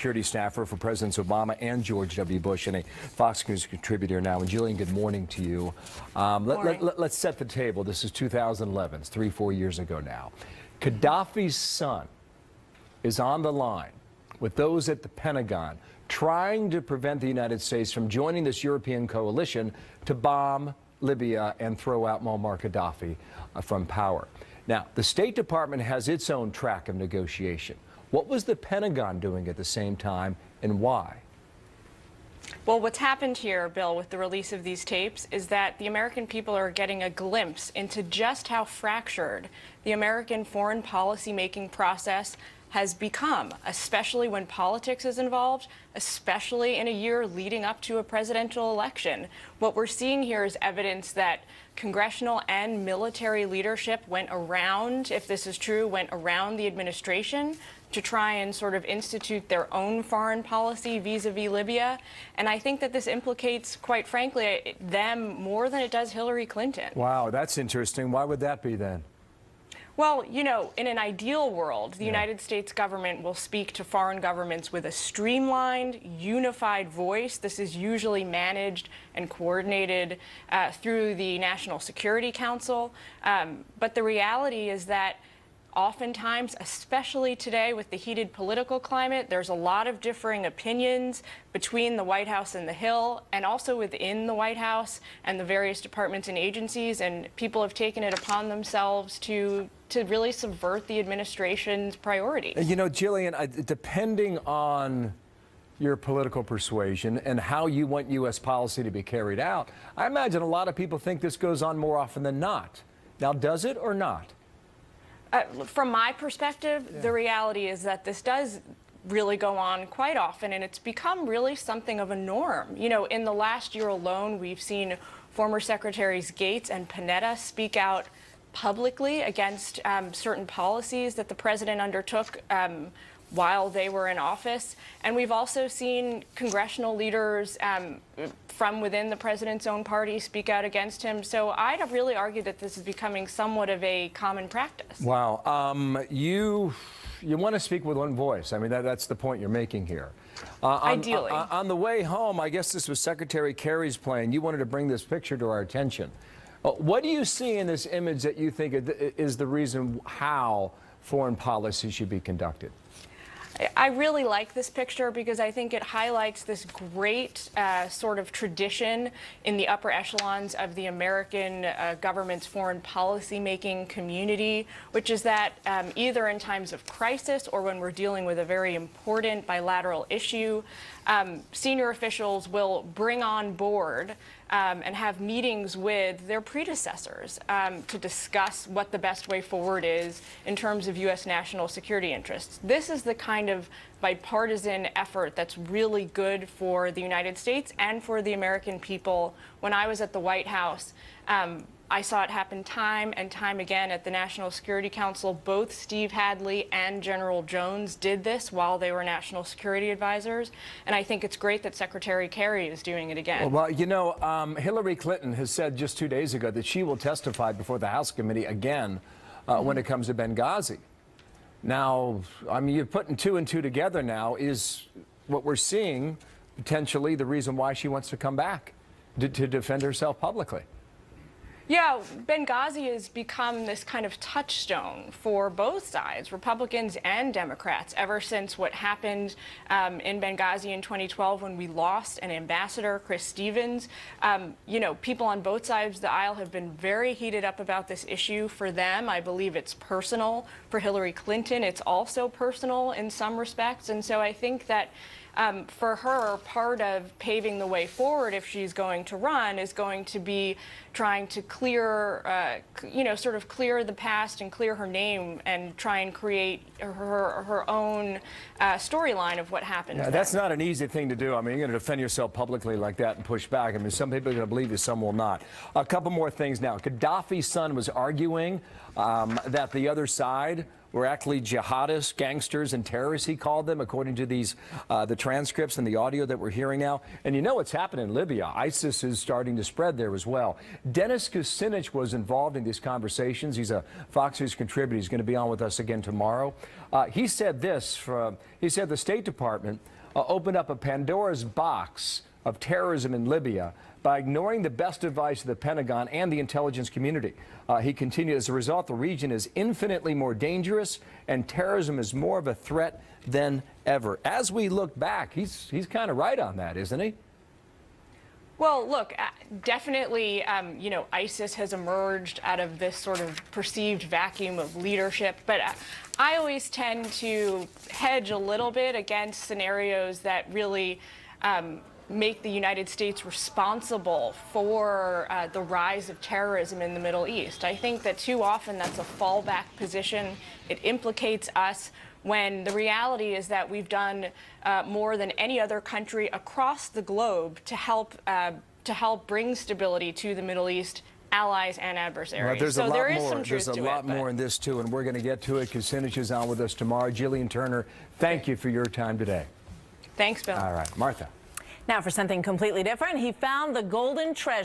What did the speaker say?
security staffer for Presidents Obama and George W. Bush, and a Fox News contributor now. And Gillian, good morning to you. Let's set the table. This is 2011. It's 3-4 years ago now. Gaddafi's son is on the line with those at the Pentagon trying to prevent the United States from joining this European coalition to bomb Libya and throw out Muammar Gaddafi from power. Now, the State Department has its own track of negotiation. What was the Pentagon doing at the same time, and why? Well, what's happened here, Bill, with the release of these tapes is that the American people are getting a glimpse into just how fractured the American foreign policy making process has become, especially when politics is involved, especially in a year leading up to a presidential election. What we're seeing here is evidence that congressional and military leadership went around, if this is true, went around the administration to try and sort of institute their own foreign policy vis-a-vis Libya. And I think that this implicates, quite frankly, them more than it does Hillary Clinton. Wow, that's interesting. Why would that be then? Well, you know, in an ideal world, the United States government will speak to foreign governments with a streamlined, unified voice. This is usually managed and coordinated through the National Security Council. But the reality is that oftentimes, especially today with the heated political climate, there's a lot of differing opinions between the White House and the Hill, and also within the White House and the various departments and agencies, and people have taken it upon themselves to really subvert the administration's priorities. You know, Gillian, depending on your political persuasion and how you want U.S. policy to be carried out, I imagine a lot of people think this goes on more often than not. Now, does it or not? From my perspective, the reality is that this does really go on quite often, and it's become really something of a norm. You know, in the last year alone, we've seen former Secretaries Gates and Panetta speak out publicly against certain policies that the president undertook while they were in office. And we've also seen congressional leaders from within the president's own party speak out against him. So I'd really argue that this is becoming somewhat of a common practice. Wow. You want to speak with one voice. I mean, that's the point you're making here. Ideally. On the way home, I guess this was Secretary Kerry's plane. You wanted to bring this picture to our attention. What do you see in this image that you think is the reason how foreign policy should be conducted? I really like this picture because I think it highlights this great sort of tradition in the upper echelons of the American government's foreign policy making community, which is that either in times of crisis or when we're dealing with a very important bilateral issue, senior officials will bring on board and have meetings with their predecessors to discuss what the best way forward is in terms of U.S. national security interests. This is the kind of bipartisan effort that's really good for the United States and for the American people. When I was at the White House, I saw it happen time and time again at the National Security Council. Both Steve Hadley and General Jones did this while they were national security advisors. And I think it's great that Secretary Kerry is doing it again. Well, you know, Hillary Clinton has said just 2 days ago that she will testify before the House committee again when it comes to Benghazi. Now, I mean, you're putting 2 and 2 together now. Is what we're seeing potentially the reason why she wants to come back to defend herself publicly? Yeah, Benghazi has become this kind of touchstone for both sides, Republicans and Democrats, ever since what happened in Benghazi in 2012 when we lost an ambassador, Chris Stevens. You know, people on both sides of the aisle have been very heated up about this issue. For them, I believe it's personal. For Hillary Clinton, it's also personal in some respects. And so I think that for her, part of paving the way forward, if she's going to run, is going to be trying to clear, you know, sort of clear the past and clear her name and try and create her own storyline of what happened. Yeah, that's not an easy thing to do. I mean, you're going to defend yourself publicly like that and push back. I mean, some people are going to believe you, some will not. A couple more things now. Gaddafi's son was arguing that the other side were actually jihadists, gangsters, and terrorists, he called them, according to these the transcripts and the audio that we're hearing now. And you know what's happening in Libya. ISIS is starting to spread there as well. Dennis Kucinich was involved in these conversations. He's a Fox News contributor. He's going to be on with us again tomorrow. He said this, he said the State Department opened up a Pandora's box of terrorism in Libya by ignoring the best advice of the Pentagon and the intelligence community. He continued, as a result, the region is infinitely more dangerous and terrorism is more of a threat than ever. As we look back, he's kind of right on that, isn't he? Well, look, definitely, you know, ISIS has emerged out of this sort of perceived vacuum of leadership. But I always tend to hedge a little bit against scenarios that really make the United States responsible for the rise of terrorism in the Middle East. I think that too often that's a fallback position. It implicates us, when the reality is that we've done more than any other country across the globe to help bring stability to the Middle East, allies and adversaries. Well, there's so a lot there is more. some truth There's a to lot it, more but in this too, and we're going to get to it. Kucinich is on with us tomorrow. Gillian Turner, thank you for your time today. Thanks, Bill. All right, Martha. Now for something completely different, he found the golden treasure.